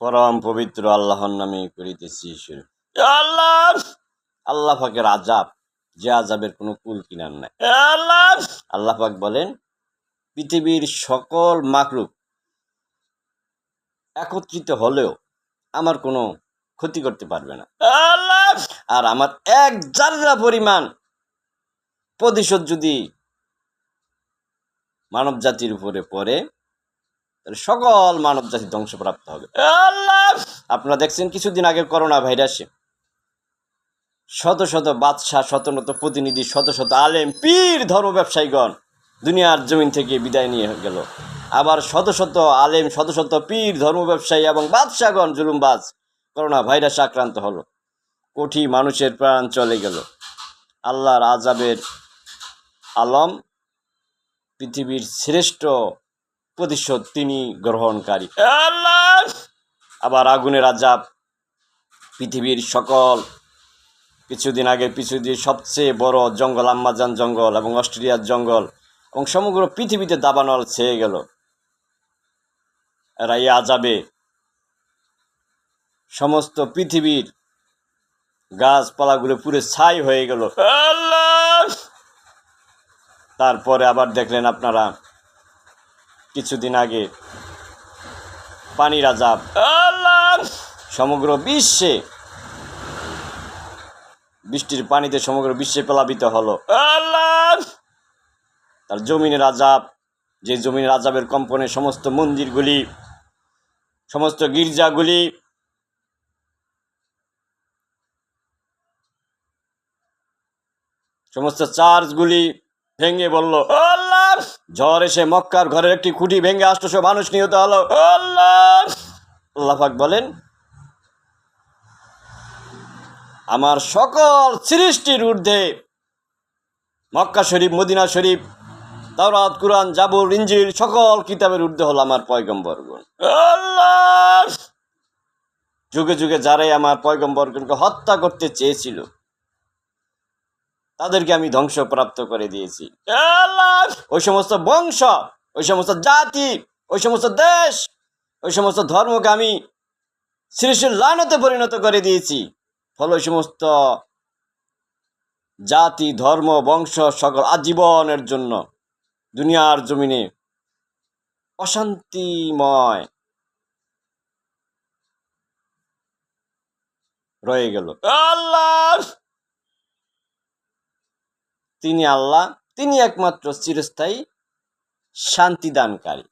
পরম পবিত্র আল্লাহর নামে করিতেছি শুরু। আল্লাহ আল্লাহ পাকের আযাব, যে আযাবের কোনো কুল কিনার নাই। আল্লাহ পাক বলেন, পৃথিবীর সকল মাখলুক একত্রিত হলেও আমার কোনো ক্ষতি করতে পারবে না। আর আমার এক জাররা পরিমাণ প্রতিশোধ যদি মানব জাতির উপরে পড়ে, সকল মানব জাতি ধ্বংসপ্রাপ্ত হবে। আপনারা দেখছেন কিছুদিন আগে করোনা ভাইরাসে শত শত বাদশাহ, শত শত প্রতিনিধি, শত শত আলেম, পীর, ধর্ম ব্যবসায়ীগণ দুনিয়ার জমিন থেকে বিদায় নিয়ে গেল। আবার শত শত আলেম, শত শত পীর, ধর্ম ব্যবসায়ী এবং বাদশাহগণ জুলুমবাজ করোনা ভাইরাসে আক্রান্ত হলো। কোটি মানুষের প্রাণ চলে গেল। আল্লাহর আযাবের আলম, পৃথিবীর শ্রেষ্ঠ প্রতিশোধ তিনি গ্রহণকারী। আবার আগুনের আযাব, পৃথিবীর সকল কিছুদিন আগে পৃথিবীর সবচেয়ে বড় জঙ্গল, আম্মাজান জঙ্গল এবং অস্ট্রেলিয়ার জঙ্গল এবং সমগ্র পৃথিবীতে দাবানল ছেয়ে গেল। এরা এই আযাবে সমস্ত পৃথিবীর গাছপালাগুলো পুরো ছাই হয়ে গেল। তারপরে আবার দেখলেন আপনারা কিছুদিন আগে পানির আযাব, সমগ্র বিশ্বে বৃষ্টির পানিতে সমগ্র বিশ্বে প্লাবিত হলো। তার জমিনের আযাব, যে জমিনের আযাবের কম্পনে সমস্ত মন্দিরগুলি, সমস্ত গির্জাগুলি, সমস্ত চার্চগুলি ভেঙে বলল। ঝড় এসে মক্কার ঘরের একটি খুঁটি ভেঙে 800 মানুষ নিহত হলো। আল্লাহ পাক বলেন, আমার সকল সৃষ্টির ঊর্ধ্বে মক্কা শরীফ, মদিনা শরীফ, তাওরাত, কুরআন, জাবুর, ইনজিল সকল কিতাবের ঊর্ধ্বে হলো আমার পয়গম্বরগণ। যুগে যুগে যারাই আমার পয়গম্বরগণকে হত্যা করতে চেয়েছিল তাদেরকে আমি ধ্বংসপ্রাপ্ত করে দিয়েছি। ওই সমস্ত বংশ, ওই সমস্ত জাতি, ওই সমস্ত দেশ, ওই সমস্ত ধর্মকে আমি সৃষ্টির লানতে পরিণত করে দিয়েছি। ফলে ওই সমস্ত জাতি, ধর্ম, বংশ সকল আজীবনের জন্য দুনিয়ার জমিনে অশান্তিময় রয়ে গেল। তিনি আল্লাহ, তিনি একমাত্র চিরস্থায়ী শান্তিদানকারী।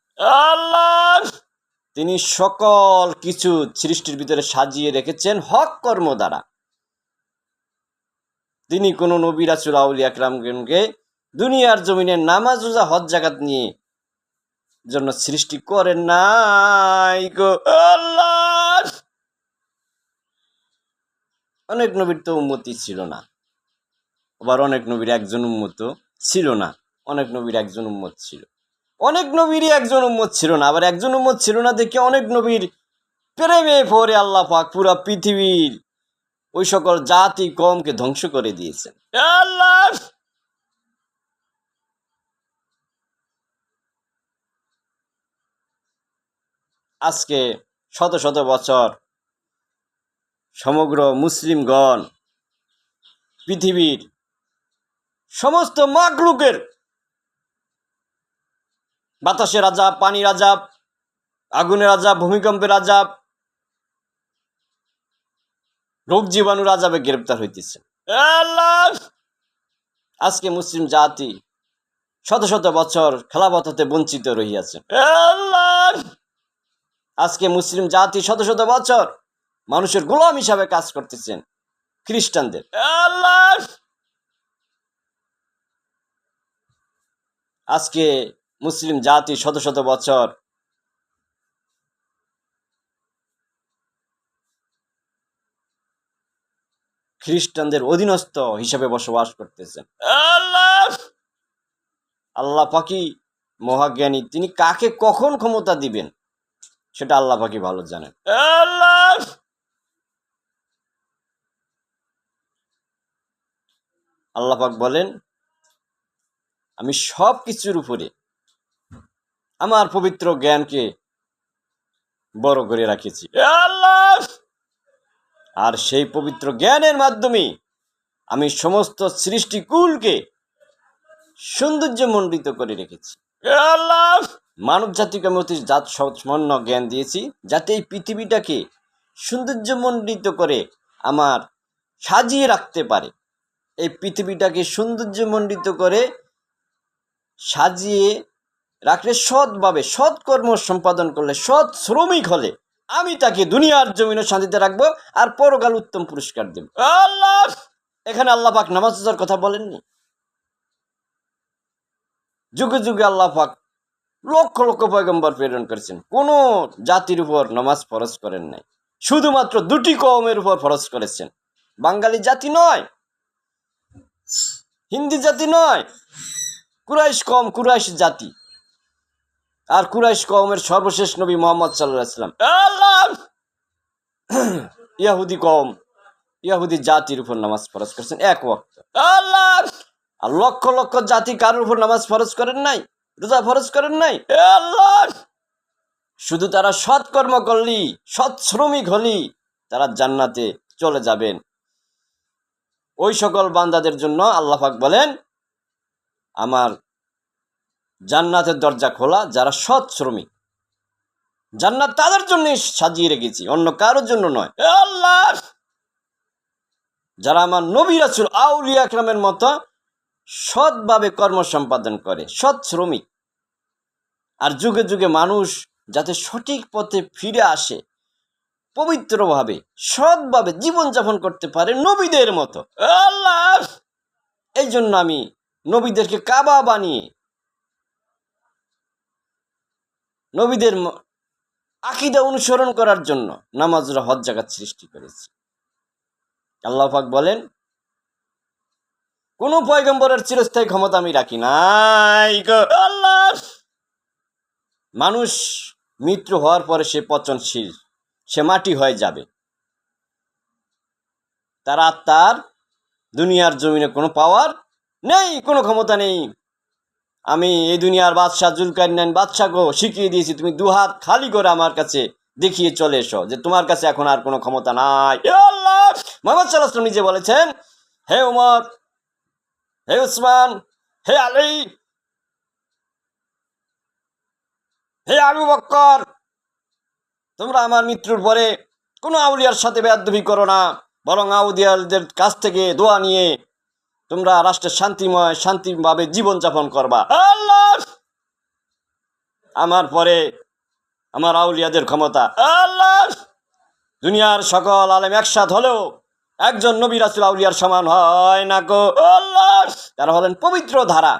তিনি সকল কিছু সৃষ্টির ভিতরে সাজিয়ে রেখেছেন হক কর্ম দ্বারা। তিনি কোনো নবী, রাসূল, আউলিয়া কেরামগণকে দুনিয়ার জমিনে নামাজ, রোজা, হজ, যাকাত নিয়ে জন্য সৃষ্টি করেন নাই গো আল্লাহ। অনেক নবীর তো উম্মতি ছিল না, আবার অনেক নবীর একজন উম্মত ছিল না, অনেক নবীর একজন উম্মত ছিল, অনেক নবীরই একজন উম্মত ছিল না, আবার একজন উম্মত ছিল না দেখে অনেক নবীর প্রেমে পড়ে আল্লাহ পাক পুরা পৃথিবীর ওই সকল জাতি কওমকে ধ্বংস করে দিয়েছেন। আল্লাহ আজকে শত শত বছর সমগ্র মুসলিমগণ পৃথিবীর সমস্ত মাখলুকের বাতাসের আযাব, পানির আযাব, আগুনের আযাব, ভূমিকম্পের আযাব, রোগ জীবাণুর আযাবে গ্রেপ্তার হইতেছে। আজকে মুসলিম জাতি শত শত বছর খেলাফত হতে বঞ্চিত রহিয়াছে। আজকে মুসলিম জাতি শত শত বছর মানুষের গোলাম হিসাবে কাজ করতেছেন খ্রিস্টানদের। আজকে মুসলিম জাতি শত শত বছর খ্রিস্টানদের অধীনস্থ হিসাবে বসবাস করতেছেন। আল্লাহ পাকই মহাজ্ঞানী, তিনি কাকে কখন ক্ষমতা দিবেন সেটা আল্লাহ পাকই ভালো জানেন। আল্লাহ পাক বলেন, আমি সব কিছুর উপরে আমার পবিত্র জ্ঞানকে বড় করে রাখেছি। আর সেই পবিত্র জ্ঞানের মাধ্যমে আমি সমস্ত সৃষ্টিকুলকে সৌন্দর্যমণ্ডিত করে রেখেছি। আল্লাহ, মানব জাতিকে আমি অতি জাত সম্পন্ন জ্ঞান দিয়েছি, যাতে এই পৃথিবীটাকে সৌন্দর্যমণ্ডিত করে আমার সাজিয়ে রাখতে পারে। এই পৃথিবীটাকে সৌন্দর্যমণ্ডিত করে সাজিয়ে রাখলে, সৎভাবে সৎকর্ম সম্পাদন করলে, সৎ শ্রমিক হলে আমি তাকে দুনিয়ার জমিনে শান্তিতে রাখবো আর পরকাল উত্তম পুরস্কার দেব। আল্লাহ, এখানে আল্লাহ পাক নামাজ রোজার কথা বলেননি। যুগে যুগে আল্লাহ পাক লক্ষ লক্ষ পয়গম্বর প্রেরণ করেছেন, কোনো জাতির উপর নামাজ ফরজ করেন নাই, শুধুমাত্র দুটি কওমের উপর ফরজ করেছেন। বাঙালি জাতি নয়, হিন্দি জাতি নয়, কুরাইশ কওম, কুরাইশ জাতি। আর কুরাইশ কওমের সর্বশেষ নবী মুহাম্মদ সাল্লাল্লাহু আলাইহি ওয়াসাল্লাম। আল্লাহ, ইহুদি কওম, ইহুদি জাতির উপর নামাজ ফরজ করেছেন এক ওয়াক্ত। আল্লাহ, আর লক্ষ লক্ষ জাতি কারোর উপর নামাজ ফরজ করেন নাই, রোজা ফরজ করেন নাই। আল্লাহ, শুধু তারা সৎকর্ম করলি, সৎ শ্রমিক হলি, তারা জান্নাতে চলে যাবেন। ওই সকল বান্দাদের জন্য আল্লাহ পাক বলেন, আমার জান্নাতের দরজা খোলা, যারা সৎ শ্রমিক। জান্নাত তাদের জন্য সাজিয়ে রেখেছি, অন্য কারোর জন্য নয়। আল্লাহ, যারা আমার নবী রাসূল আউলিয়া ইকরামের মতো সৎভাবে কর্ম সম্পাদন করে, সৎ শ্রমিক। আর যুগে যুগে মানুষ যাতে সঠিক পথে ফিরে আসে, পবিত্রভাবে সৎভাবে জীবনযাপন করতে পারে নবীদের মতো। আল্লাহ, এই জন্য আমি নবীদেরকে কাবা বানিয়ে নবীদের আকীদা অনুসরণ করার জন্য নামাজ হজ জাকাত সৃষ্টি করেছি। আল্লাহ পাক বলেন, কোন পয়গম্বরের চিরস্থায়ী ক্ষমতা আমি রাখি নাই। আল্লাহ, মানুষ মৃত্যু হওয়ার পরে সে পচনশীল, সে মাটি হয়ে যাবে। তার আত্মার দুনিয়ার জমিনে কোনো পাওয়ার নেই, কোনো ক্ষমতা নেই। আমি এই দুনিয়ার বাদশাহ জুলকারনাইন বাদশাকে শিখিয়ে দিয়েছি, তুমি দুহাত খালি করে আমার কাছে দেখিয়ে চলে এসো যে তোমার কাছে এখন আর কোনো ক্ষমতা নাই। আল্লাহ, মুহাম্মদ সাল্লাল্লাহু আলাইহি ওয়াসাল্লাম নিজে বলেছেন, হে ওমর, হে উসমান, হে আলী, হে আবু বকর, তোমরা আমার মৃত্যুর পরে কোনো আউলিয়ার সাথে বেয়াদবি করো না, বরং আউলিয়াদের কাছ থেকে দোয়া নিয়ে তোমরা রাষ্ট্রের শান্তিভাবে জীবনযাপন করবা। আল্লাহ, আমার পরে আমার আউলিয়াদের ক্ষমতা। আল্লাহ, দুনিয়ার সকল আলেম একসাথ হলেও একজন নবী রাসূল আউলিয়ার সমান হয় না গো। আল্লাহ, তারা হলেন পবিত্র ধারা।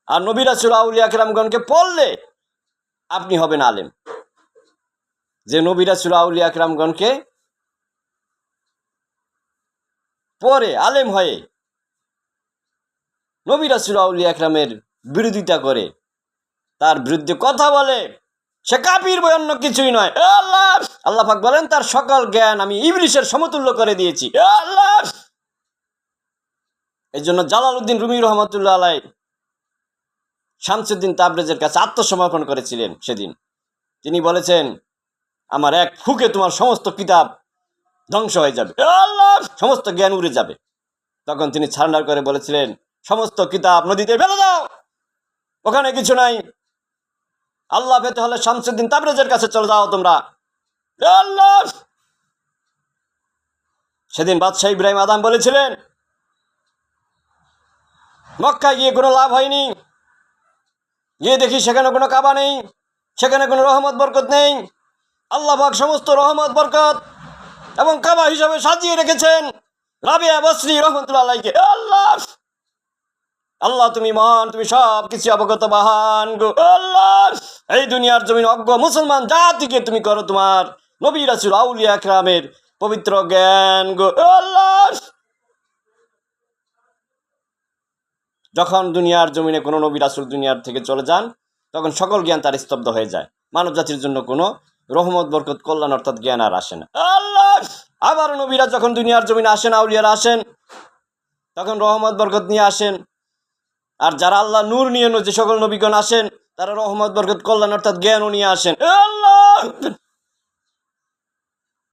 আর নবী রাসূল আউলিয়া কিরামগণকে পড়লে আপনি হবেন আলেম। যে নবী রাসূল আউলিয়া কিরামগণকে পরে আলেম হয়ে নবী রাসূল আউলিয়া ইকরামের বিরোধিতা করে, তার বিরুদ্ধে কথা বলে, সে কাফির বই, অন্য কিছুই নয়। আল্লাহ, আল্লাহ পাক বলেন, তার সকল জ্ঞান আমি ইবলিসের সমতুল্য করে দিয়েছি। আল্লাহ, এই জন্য জালালউদ্দিন রুমি রহমাতুল্লাহ আলাইহি শামসুদ্দিন তাবরেজের কাছে আত্মসমর্পণ করেছিলেন। সেদিন তিনি বলেছেন, আমার এক ফুকে তোমার সমস্ত কিতাব ধ্বংস হয়ে যাবে, আল্লাহ, সমস্ত জ্ঞান উড়ে যাবে। তখন তিনি সারেন্ডার করে বলেছিলেন, সমস্ত কিতাব নদীতে ফেলে দাও, ওখানে কিছু নাই। আল্লাহ পেতে হলে শামসুদ্দিন তাবরেজের কাছে চলে যাও তোমরা। আল্লাহ, সেদিন বাদশাহ ইব্রাহিম আদম বলেছিলেন, মক্কায় গিয়ে কোনো লাভ হয়নি, গিয়ে দেখি সেখানে কোনো কাবা নেই, সেখানে কোনো রহমত বরকত নেই। আল্লাহ পাক সমস্ত রহমত বরকত এবং কাবা হিসাবে সাজিয়ে রেখেছেন রাবিয়া বসরি রহমতুল্লাহ আলাইহিকে। আল্লাহ, আল্লাহ তুমি মহান, তুমি সব কিছু অবগত মহান গো। আল্লাহ, এই দুনিয়ার জমিন অজ্ঞ মুসলমান জাতিকে তুমি করো তোমার নবী রাসূল আউলিয়া ইকরামের পবিত্র জ্ঞান গো। আল্লাহ, যখন দুনিয়ার জমিনে কোনো নবী রাসূল দুনিয়ার থেকে চলে যান, তখন সকল জ্ঞান তার স্তব্ধ হয়ে যায়। মানব জাতির জন্য কোনো রহমত বরকত কল্যাণ অর্থাৎ জ্ঞান আর আসে না। আল্লাহ, আবার নবীরা যখন দুনিয়ার জমিনে আসেন, আউলিয়ারা আসেন, তখন রহমত বরকত নিয়ে আসেন। আর যারা আল্লাহ নূর নিয়ে যে সকল নবীগণ আসেন, তারা রহমত বরকত কল্যাণ অর্থাৎ জ্ঞানও নিয়ে আসেন। আল্লাহ,